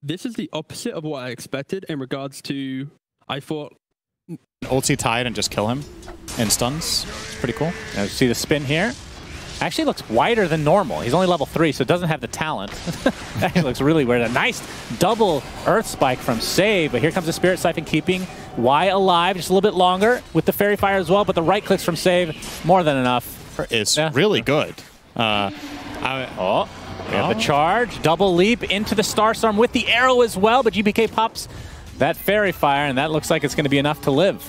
This is the opposite of what I expected in regards to, I thought... Ulti Tide and just kill him in stuns. It's pretty cool. Now, see the spin here? Actually looks wider than normal. He's only level 3, so it doesn't have the talent. Actually looks really weird. A nice double Earth Spike from Save, but here comes the Spirit Siphon keeping Y alive just a little bit longer with the Fairy Fire as well, but the right clicks from Save, more than enough. It's really good. We have the charge, double leap into the Starstorm with the arrow as well, but GPK pops that Fairy Fire, and that looks like it's going to be enough to live.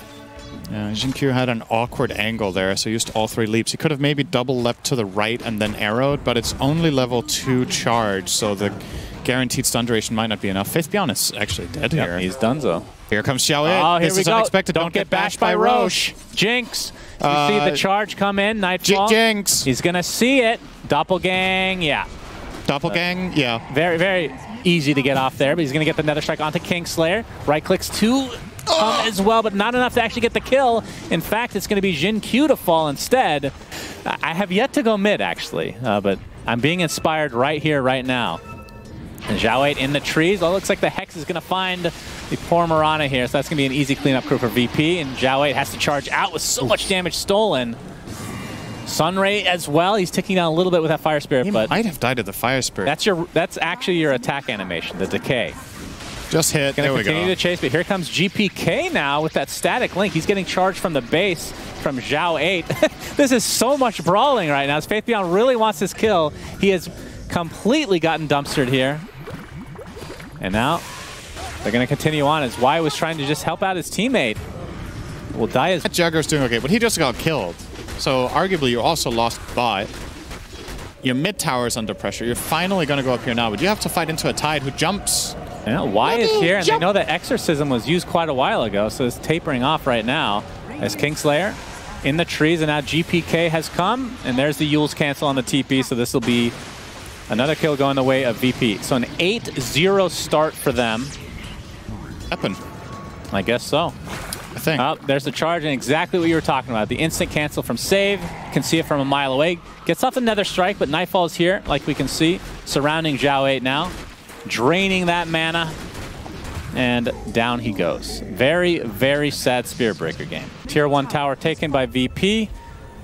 Yeah, Jinkyu had an awkward angle there, so he used all 3 leaps. He could have maybe double leapt to the right and then arrowed, but it's only level 2 charge, so the guaranteed stun duration might not be enough. Faith_Beyond is actually dead here. He's donezo. Here comes Xiao It. Oh, here this we is go. Unexpected. Don't get bashed by Roche. Jinx. You see the charge come in. Nightfall. Jinx. He's going to see it. Doppelgang, yeah. Doppelgang, yeah. Very, very easy to get off there, but he's going to get the Nether Strike onto Kingslayer. Right clicks to come as well, but not enough to actually get the kill. In fact, it's going to be Jinkyu to fall instead. I have yet to go mid, actually, but I'm being inspired right here, right now. And Xiao 8 in the trees. Oh, it looks like the Hex is going to find the poor Mirana here, so that's going to be an easy cleanup crew for VP, and Xiao 8 has to charge out with so much damage stolen. Sunray as well. He's ticking down a little bit with that Fire Spirit, but might have died to the Fire Spirit. That's actually your attack animation, the decay. Just hit. There we go. Continue to chase, but here comes GPK now with that static link. He's getting charged from the base from Xiao 8. This is so much brawling right now. As Faith_Beyond really wants this kill. He has completely gotten dumpstered here. And now they're going to continue on as Y was trying to just help out his teammate. Well, That Jugger's doing okay, but he just got killed. So arguably you also lost bot. Your mid tower is under pressure. You're finally going to go up here now, but you have to fight into a Tide who jumps. Yeah, Y is here, and they know that Exorcism was used quite a while ago, so it's tapering off right now. As Kingslayer in the trees, and now GPK has come, and there's the Yule's cancel on the TP, so this will be another kill going the way of VP. So an 8-0 start for them. Happen. I guess so. I think. Oh, there's the charge, and exactly what you were talking about. The instant cancel from Save. You can see it from a mile away. Gets off the Nether Strike, but Nightfall is here, like we can see, surrounding Xiao 8 now. Draining that mana, and down he goes. Very, very sad Spirit Breaker game. Tier 1 tower taken by VP,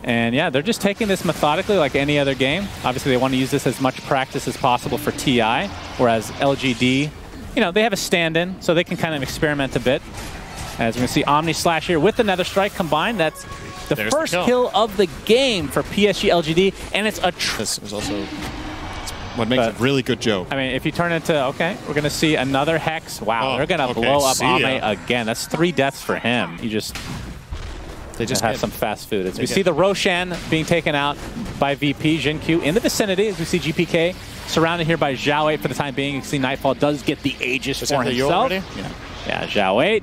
and yeah, they're just taking this methodically like any other game. Obviously, they want to use this as much practice as possible for TI, whereas LGD, you know, they have a stand-in, so they can kind of experiment a bit. As we can see, Omni Slash here with the Nether Strike combined. That's the first kill of the game for PSG.LGD, and it's a... This was also... what makes a really good joke. I mean, if you turn into, okay, we're going to see another Hex. Wow, they're going to blow up Ame again. That's 3 deaths for him. They just have some fast food. As we see the Roshan being taken out by VP, Jinkyu in the vicinity, as we see GPK surrounded here by Xiao 8 for the time being. You can see Nightfall does get the Aegis for himself. Yeah, Xiao 8.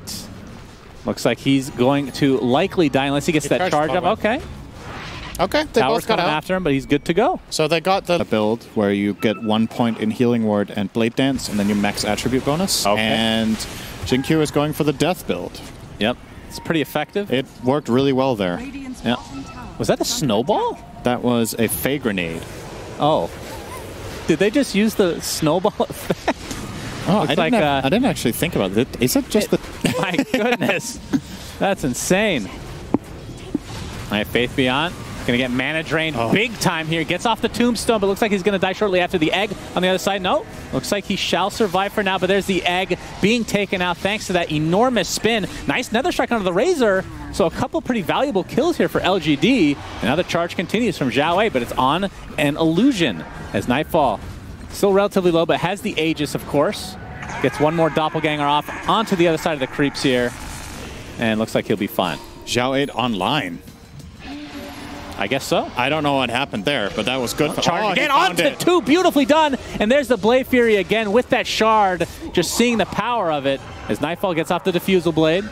Looks like he's going to likely die unless he gets that charge up. Okay. Okay, they Tower's both got out after him, but he's good to go. So they got the build where you get 1 point in Healing Ward and Blade Dance, and then your max attribute bonus. Okay. And Jinkyu is going for the Death build. Yep, it's pretty effective. It worked really well there. Yeah. Was that a snowball? That was a Fey Grenade. Oh. Did they just use the snowball effect? Oh, I didn't actually think about it. Is it just the... My goodness. That's insane. All right, Faith_Beyond. Going to get mana drained big time here. Gets off the tombstone, but looks like he's going to die shortly after the egg on the other side. No, looks like he shall survive for now, but there's the egg being taken out thanks to that enormous spin. Nice Nether Strike onto the Razor. So a couple pretty valuable kills here for LGD. And now the charge continues from Xiao 8, but it's on an illusion as Nightfall. Still relatively low, but has the Aegis, of course. Gets one more Doppelganger off onto the other side of the creeps here. And looks like he'll be fine. Xiao 8 online. I guess so. I don't know what happened there, but that was good. Charge again onto 2, beautifully done. And there's the Blade Fury again with that shard. Just seeing the power of it as Nightfall gets off the Diffusal Blade.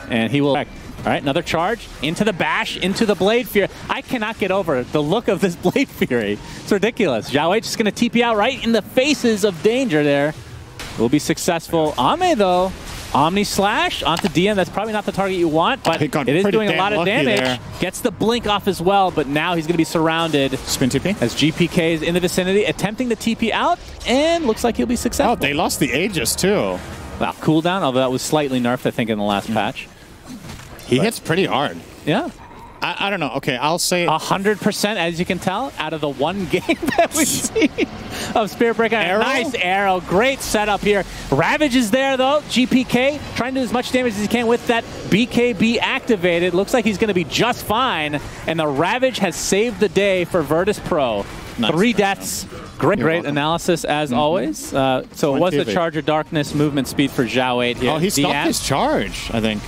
And he will... All right, another charge into the bash, into the Blade Fury. I cannot get over the look of this Blade Fury. It's ridiculous. Xiao 8 just going to TP out right in the faces of danger there. Will be successful. Ame, though, Omni Slash onto DM. That's probably not the target you want, but it is doing a lot of damage. There. Gets the blink off as well, but now he's going to be surrounded. Spin TP. As GPK is in the vicinity, attempting the TP out, and looks like he'll be successful. Oh, they lost the Aegis too. Wow, cooldown, although that was slightly nerfed, I think, in the last patch. He hits pretty hard. Yeah. I don't know. Okay, I'll say 100%, as you can tell, out of the one game that we've seen of Spirit Breaker. Nice arrow. Great setup here. Ravage is there, though. GPK trying to do as much damage as he can with that BKB activated. Looks like he's going to be just fine. And the Ravage has saved the day for Virtus Pro. Nice. 3 deaths. Great analysis, as always. So it was the Charger Darkness movement speed for Zhao 8 here. Oh, he stopped his charge, I think.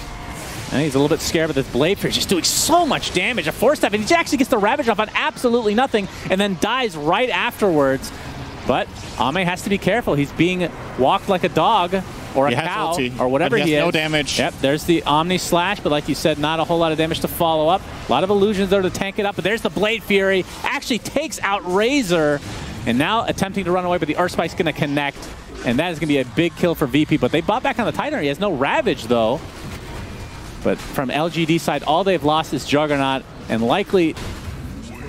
And he's a little bit scared, but this Blade Fear is just doing so much damage. A 4-step, and he actually gets the Ravage off on absolutely nothing, and then dies right afterwards. But Ame has to be careful. He's being walked like a dog, or a cow, or whatever he is. No damage. Yep, there's the Omni Slash, but like you said, not a whole lot of damage to follow up. A lot of illusions there to tank it up, but there's the Blade Fury. Actually takes out Razor, and now attempting to run away, but the Earth Spike's going to connect, and that is going to be a big kill for VP. But they bought back on the Titan. He has no Ravage, though. But from LGD side, all they've lost is Juggernaut, and likely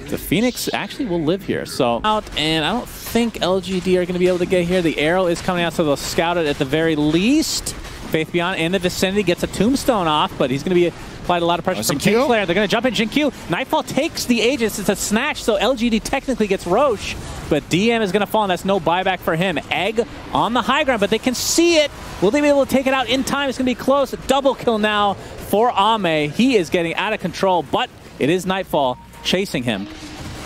the Phoenix actually will live here. So out, and I don't think LGD are going to be able to get here. The arrow is coming out, so they'll scout it at the very least. Faith Beyond in the vicinity gets a tombstone off, but he's going to be applied a lot of pressure from Kingslayer. They're going to jump in Jinkyu. Nightfall takes the Aegis. It's a snatch, so LGD technically gets Roche, but DM is going to fall, and that's no buyback for him. Egg on the high ground, but they can see it. Will they be able to take it out in time? It's going to be close. Double kill now for Ame. He is getting out of control, but it is Nightfall chasing him.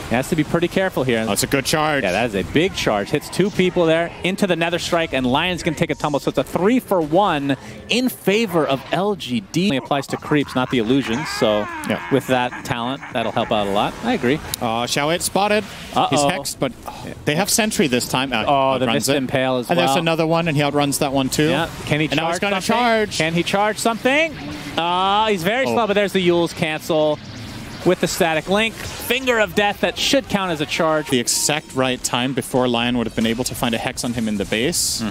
He has to be pretty careful here. That's a good charge. Yeah, that is a big charge. Hits 2 people there into the Nether Strike, and Lion's going to take a tumble. So it's a 3-for-1 in favor of LGD. It applies to creeps, not the illusions. So with that talent, that'll help out a lot. I agree. Xiao 8 spotted. He's hexed, but they have Sentry this time. The Mist Impale as well. And there's another one, and he outruns that one too. Yeah. Can he charge now he's gonna something? charge. Can he charge something? He's very slow, but there's the Yule's cancel. With the static link, Finger of Death, that should count as a charge. The exact right time before Lion would have been able to find a Hex on him in the base.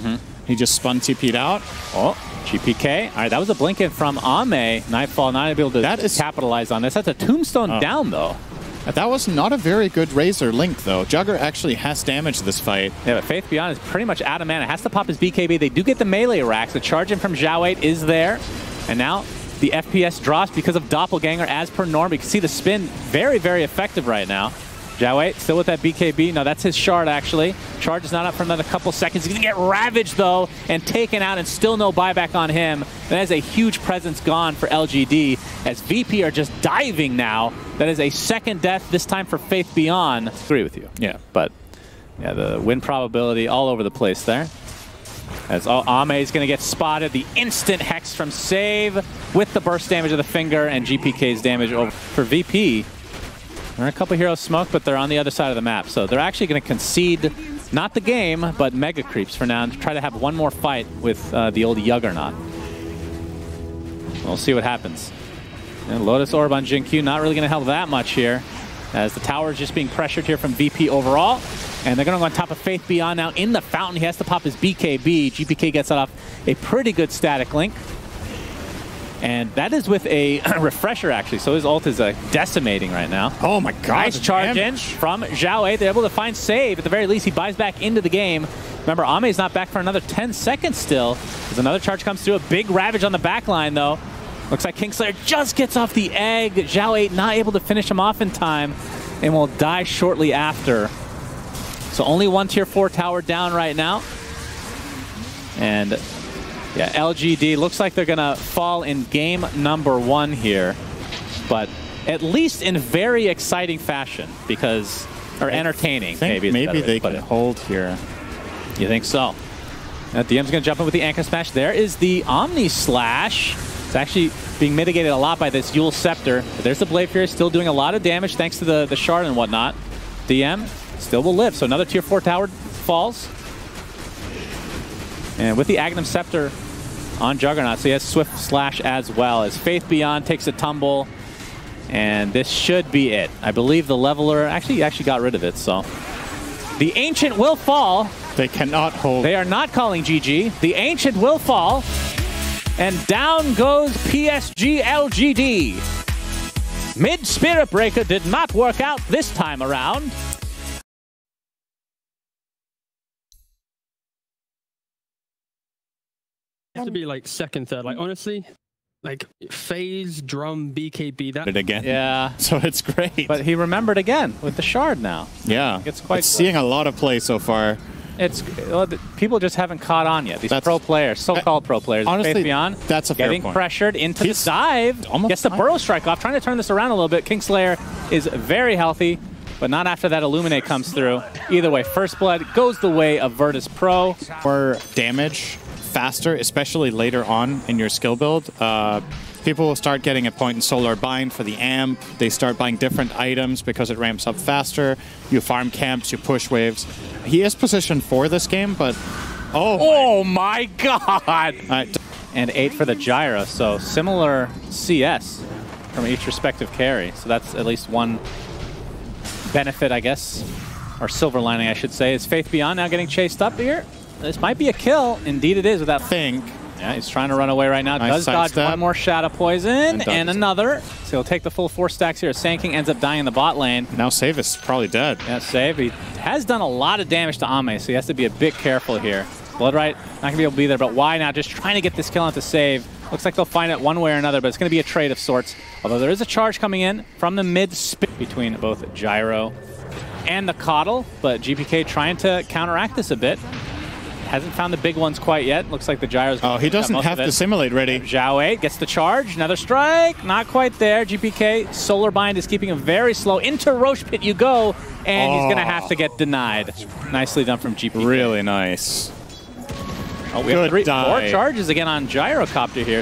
He just spun TP'd out. Oh, GPK. All right, that was a blink in from Ame. Nightfall not able to capitalize on this. That's a tombstone down, though. That was not a very good Razor link, though. Jugger actually has damaged this fight. Yeah, but Faith Beyond is pretty much out of mana. Has to pop his BKB. They do get the melee racks. The charge in from Zhao 8 is there. And now the FPS drops because of Doppelganger as per norm. You can see the spin very, very effective right now. Zhao 8 still with that BKB. No, that's his shard, actually. Charge is not up for another couple seconds. He's going to get ravaged, though, and taken out, and still no buyback on him. That is a huge presence gone for LGD, as VP are just diving now. That is a second death, this time for Faith Beyond. I agree with you. Yeah, but yeah, the win probability all over the place there. As Ame is going to get spotted. The instant Hex from Save with the burst damage of the Finger and GPK's damage over for VP. There are a couple heroes smoked, but they're on the other side of the map. So they're actually going to concede, not the game, but Mega Creeps for now, and try to have one more fight with the old Juggernaut. We'll see what happens. And Lotus Orb on Jinkyu, not really going to help that much here, as the tower is just being pressured here from VP overall. And they're going to go on top of Faith Beyond now in the fountain. He has to pop his BKB. GPK gets it off a pretty good static link. And that is with a refresher, actually. So his ult is decimating right now. Oh, my God. Nice charge in from Zhao 8. They're able to find Save. At the very least, he buys back into the game. Remember, Ame's not back for another 10 seconds still. As another charge comes through. A big Ravage on the back line, though. Looks like Kingslayer just gets off the egg. Zhao 8 not able to finish him off in time and will die shortly after. So only one tier 4 tower down right now. And yeah, LGD looks like they're going to fall in game number 1 here. But at least in very exciting fashion, because, or entertaining, maybe they can hold here. You think so? Now DM's going to jump in with the Anchor Smash. There is the Omni Slash. It's actually being mitigated a lot by this Yule Scepter. But there's the Blade Fury, still doing a lot of damage thanks to the shard and whatnot. DM still will live, so another tier 4 tower falls. And with the Agnum Scepter on Juggernaut, so he has Swift Slash as well, as Faith Beyond takes a tumble. And this should be it. I believe the Leveler actually got rid of it, so. The Ancient will fall. They cannot hold. They are not calling GG. The Ancient will fall. And down goes PSG.LGD. Mid Spirit Breaker did not work out this time around. Have to be like second, third. Like honestly, like phase, drum, BKB. That It again. Yeah. So it's great. But he remembered again with the shard now. yeah. It's quite seeing a lot of play so far. It's people just haven't caught on yet. These pro players, so-called pro players, honestly, Faith Beyond, that's a fair getting point. pressured into the dive. Almost Gets the burrow strike off, trying to turn this around a little bit. Kingslayer is very healthy, but not after that Illuminate comes through. Either way, First Blood goes the way of Virtus Pro. More damage faster, especially later on in your skill build. People will start getting a point in Solar Bind for the amp. They start buying different items because it ramps up faster. You farm camps, you push waves. He is positioned for this game, but oh my god! And 8 for the gyro, so similar CS from each respective carry. So that's at least one benefit, I guess, or silver lining, I should say. Is Faith Beyond now getting chased up here? This might be a kill. Indeed it is with that thing. Yeah, he's trying to run away right now. Nice Does dodge step. one more Shadow Poison and another. So he'll take the full 4 stacks here. Sand ends up dying in the bot lane. Now Save is probably dead. Yeah, Save. He has done a lot of damage to Ame, so he has to be a bit careful here. Bloodright not going to be able to be there, but why now? Just trying to get this kill onto Save. Looks like they'll find it one way or another, but it's going to be a trade of sorts. Although there is a charge coming in from the mid spit between both Gyro and the Coddle, but GPK trying to counteract this a bit. Hasn't found the big ones quite yet. Looks like the Gyro's... Oh, he doesn't have the Simulate ready. Zhao 8 gets the charge. Another strike. Not quite there. GPK, Solar Bind is keeping him very slow. Into Roche Pit you go, and he's going to have to get denied. Nicely done from GPK. Really nice. Oh, we have 4 charges again on Gyrocopter here.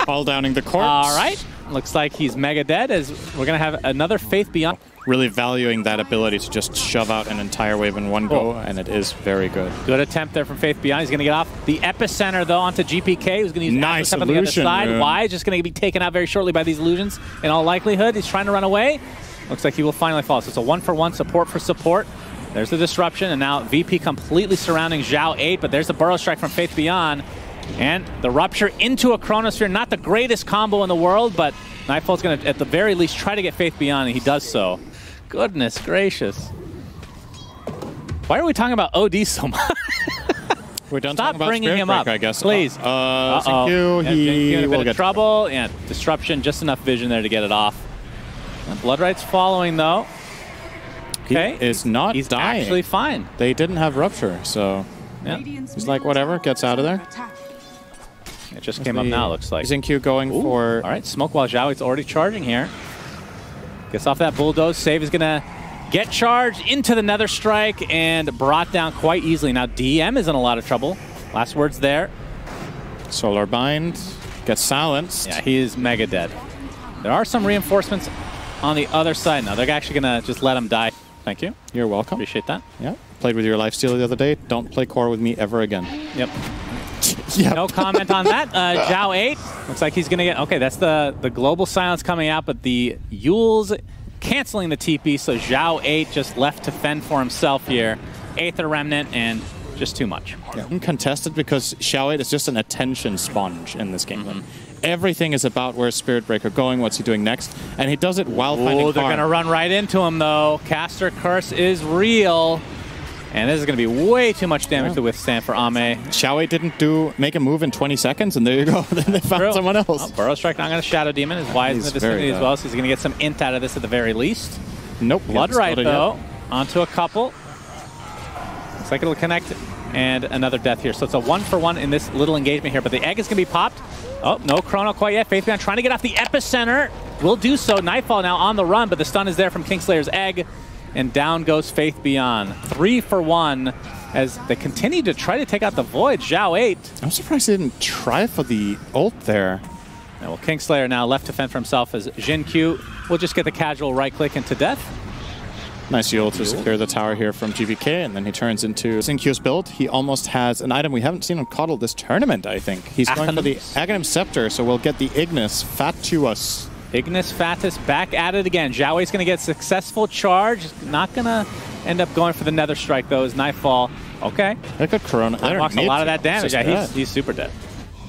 Ball downing the corpse. All right. Looks like he's mega dead, as we're going to have another Faith Beyond. Really valuing that ability to just shove out an entire wave in one go, and it is very good. Good attempt there from Faith Beyond. He's going to get off the Epicenter, though, onto GPK, who's going to use nice on the other side. Room. Why? Just going to be taken out very shortly by these illusions, in all likelihood. He's trying to run away. Looks like he will finally fall. So it's a 1-for-1 support for support. There's the disruption, and now VP completely surrounding Zhao 8, but there's the burrow strike from Faith Beyond. And the rupture into a Chronosphere, not the greatest combo in the world, but Nightfall's going to, at the very least, try to get Faith Beyond, and he does so. Goodness gracious. Why are we talking about OD so much? We're done Stop talking about bringing him Breaker, up, I guess. please. He will get trouble. Yeah, disruption, just enough vision there to get it off. Bloodright's following, though. Okay. He is not He's dying. actually fine. They didn't have Rupture, so yeah. He's like, whatever, gets out of there. It just came up now, looks like. Xingqiu going for... All right, Smoke while Zhao is already charging here. Gets off that Bulldoze. Save is going to get charged into the Nether Strike and brought down quite easily. Now, DM is in a lot of trouble. Last words there. Solar Bind gets silenced. Yeah, he is mega dead. There are some reinforcements on the other side now. They're actually going to just let him die. Thank you. You're welcome. Appreciate that. Yeah. Played with your lifesteal the other day. Don't play core with me ever again. Yep. Yep. No comment on that. Zhao 8 looks like he's going to get... Okay, that's the global silence coming out, but the Yule's canceling the TP, so Zhao 8 just left to fend for himself here. Aether Remnant, and just too much. Yeah. Uncontested because Zhao 8 is just an attention sponge in this game. Everything is about where's Spirit Breaker going, what's he doing next, and he does it while finding farm. They're going to run right into him, though. Caster Curse is real. And this is going to be way too much damage to withstand for Ame. Zhao 8 didn't make a move in 20 seconds, and there you go. Then they found someone else. Oh, Burrow Strike not going to Shadow Demon. Is wise in the vicinity as well, so he's going to get some int out of this at the very least. Nope. Bloodright, though, onto a couple. Looks like it'll connect. And another death here. So it's a 1-for-1 in this little engagement here, but the egg is going to be popped. Oh, no Chrono quite yet. Faith Beyond trying to get off the Epicenter. Will do so. Nightfall now on the run, but the stun is there from Kingslayer's egg. And down goes Faith Beyond. 3-for-1 as they continue to try to take out the Void. Zhao 8. I'm surprised they didn't try for the ult there. And well, Kingslayer now left to fend for himself as Xingqiu will just get the casual right-click into death. Nice ult to secure the tower here from GVK, and then he turns into Xingqiu's build. He almost has an item we haven't seen on Coddle this tournament, I think. He's going for the Aghanim Scepter, so we'll get the Ignis Fatuous. Ignis Fatus back at it again. Zhao 8's going to get successful charge. Not going to end up going for the Nether Strike, though, as Nightfall. Okay. Look at Corona. That walks a lot of that damage. Yeah, he's super dead.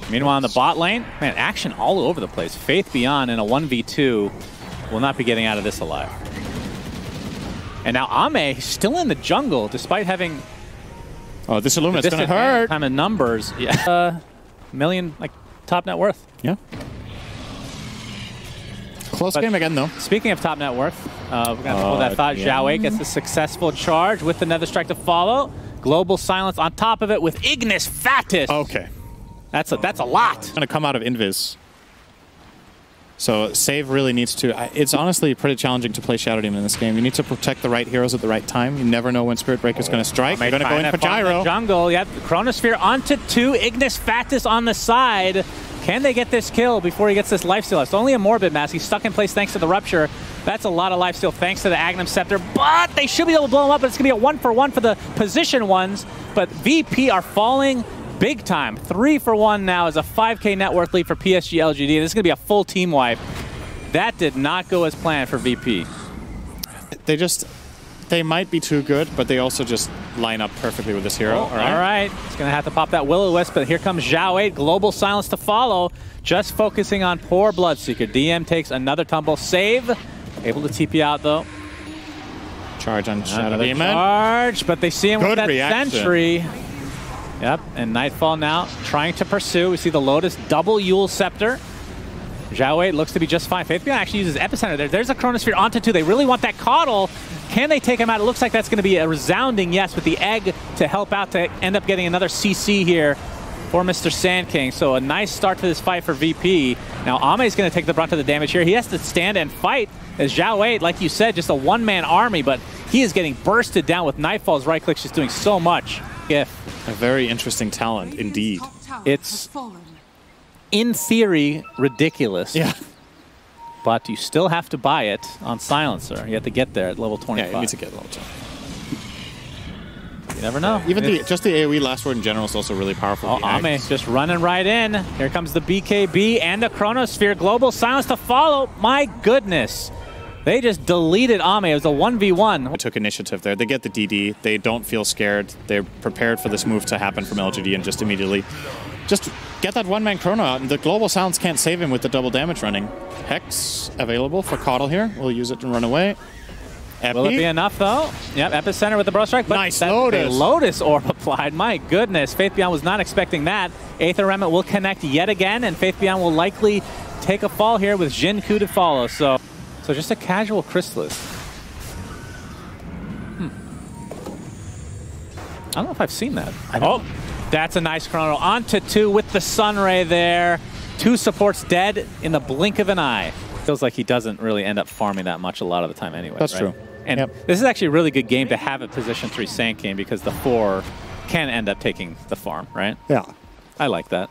Meanwhile, in the bot lane, man, action all over the place. Faith Beyond in a 1v2 will not be getting out of this alive. And now Ame still in the jungle, despite having... Oh, this Illuminate's gonna hurt. Kind of numbers. Yeah. Million, like, top net worth. Yeah. Close game again, though. Speaking of top net worth, we're going to hold that thought. Yeah. Zhao gets a successful charge with the Nether Strike to follow. Global Silence on top of it with Ignis Fatus. Okay. That's a lot. Going to come out of Invis. So Save really needs to... It's honestly pretty challenging to play Shadow Demon in this game. You need to protect the right heroes at the right time. You never know when Spirit Breaker's going to strike. You're going to go in for Gyro. Jungle, yep. Chronosphere onto 2. Ignis Fatus on the side. Can they get this kill before he gets this lifesteal? It's only a Morbid Mask. He's stuck in place thanks to the Rupture. That's a lot of lifesteal thanks to the Agnum Scepter. But they should be able to blow him up, but it's going to be a 1-for-1 for the position ones. But VP are falling big time. 3-for-1 now is a 5K net worth lead for PSG.LGD. This is going to be a full team wipe. That did not go as planned for VP. They might be too good, but they also just line up perfectly with this hero. All right. He's going to have to pop that Will-O-Wisp, but here comes Zhao 8. Global Silence to follow. Just focusing on poor Bloodseeker. DM takes another tumble. Save. Able to TP out, though. Charge on Shadow Demon. Charge, but they see him with that reaction. Sentry. Yep, and Nightfall now trying to pursue. We see the Lotus double Yule Scepter. Zhao 8 looks to be just fine. Faith Beyond actually uses Epicenter there. There's a Chronosphere onto 2. They really want that Coddle. Can they take him out? It looks like that's going to be a resounding yes with the Egg to help out to end up getting another CC here for Mr. Sand King. So a nice start to this fight for VP. Now Ame is going to take the brunt of the damage here. He has to stand and fight as Zhao 8, like you said, just a one-man army, but he is getting bursted down with Nightfall's right click, just doing so much. A very interesting talent, indeed. It's, in theory, ridiculous. Yeah. But you still have to buy it on Silencer. You have to get there at level 25. Yeah, you need to get level 20. You never know. Even just the AoE last word in general is also really powerful. Oh, Ame just running right in. Here comes the BKB and the Chronosphere. Global Silence to follow. My goodness. They just deleted Ame. It was a 1v1. They took initiative there. They get the DD. They don't feel scared. They're prepared for this move to happen from LGD and just immediately just get that one-man Chrono out. And the Global Silence can't save him with the double damage running. Hex available for Coddle here. We'll use it and run away. Epi. Will it be enough, though? Yep, Epicenter with the Bro Strike. But nice Lotus. Lotus Orb applied. My goodness. Faith Beyond was not expecting that. Aether Remnant will connect yet again, and Faith Beyond will likely take a fall here with Jin Ku to follow. So just a casual Chrysalis. I don't know if I've seen that. Oh, that's a nice Chrono. Onto 2 with the Sunray there. 2 supports dead in the blink of an eye. Feels like he doesn't really end up farming that much a lot of the time anyway. That's right? true. And this is actually a really good game to have a position 3 Sand King because the 4 can end up taking the farm, right? Yeah. I like that.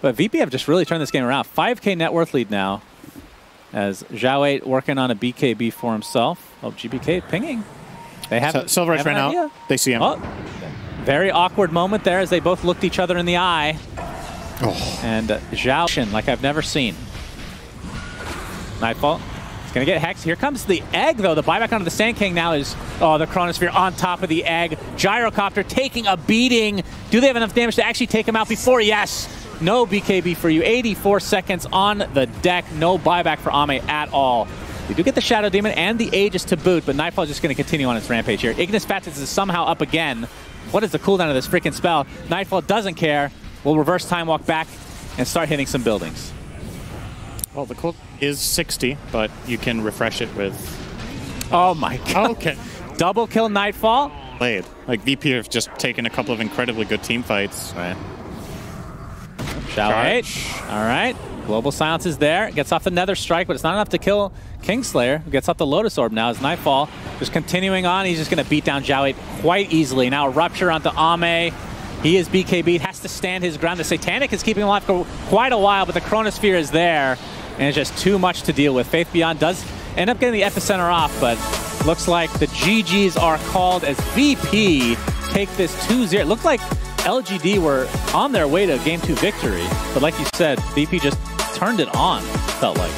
But VP have just really turned this game around. 5K net worth lead now as Zhao 8 working on a BKB for himself. Oh, GBK pinging. They have Silver Edge ran out. They see him. Oh, very awkward moment there as they both looked each other in the eye. Oh. And Zhao like I've never seen. Nightfall. It's going to get Hex. Here comes the Egg, though. The buyback onto the Sand King now is, oh, the Chronosphere on top of the Egg. Gyrocopter taking a beating. Do they have enough damage to actually take him out before? Yes. No BKB for you. 84 seconds on the deck. No buyback for Ame at all. You do get the Shadow Demon and the Aegis to boot, but Nightfall is just going to continue on its rampage here. Ignis Fatus is somehow up again. What is the cooldown of this freaking spell? Nightfall doesn't care. We'll reverse time walk back and start hitting some buildings. Well, the cooldown is 60, but you can refresh it with... Oh my god. Okay. Double kill Nightfall. Played. Like, VP have just taken a couple of incredibly good team fights. Right. Zhao 8. All right. Global Silence is there. Gets off the Nether Strike, but it's not enough to kill Kingslayer, who gets off the Lotus Orb now as Nightfall just continuing on. He's just going to beat down Zhao 8 quite easily. Now Rupture onto Ame. He is BKB'd, has to stand his ground. The Satanic is keeping him alive for quite a while, but the Chronosphere is there, and it's just too much to deal with. Faith Beyond does end up getting the Epicenter off, but looks like the GGs are called as VP take this 2-0. It looked like LGD were on their way to a Game 2 victory, but like you said, VP just turned it on, felt like.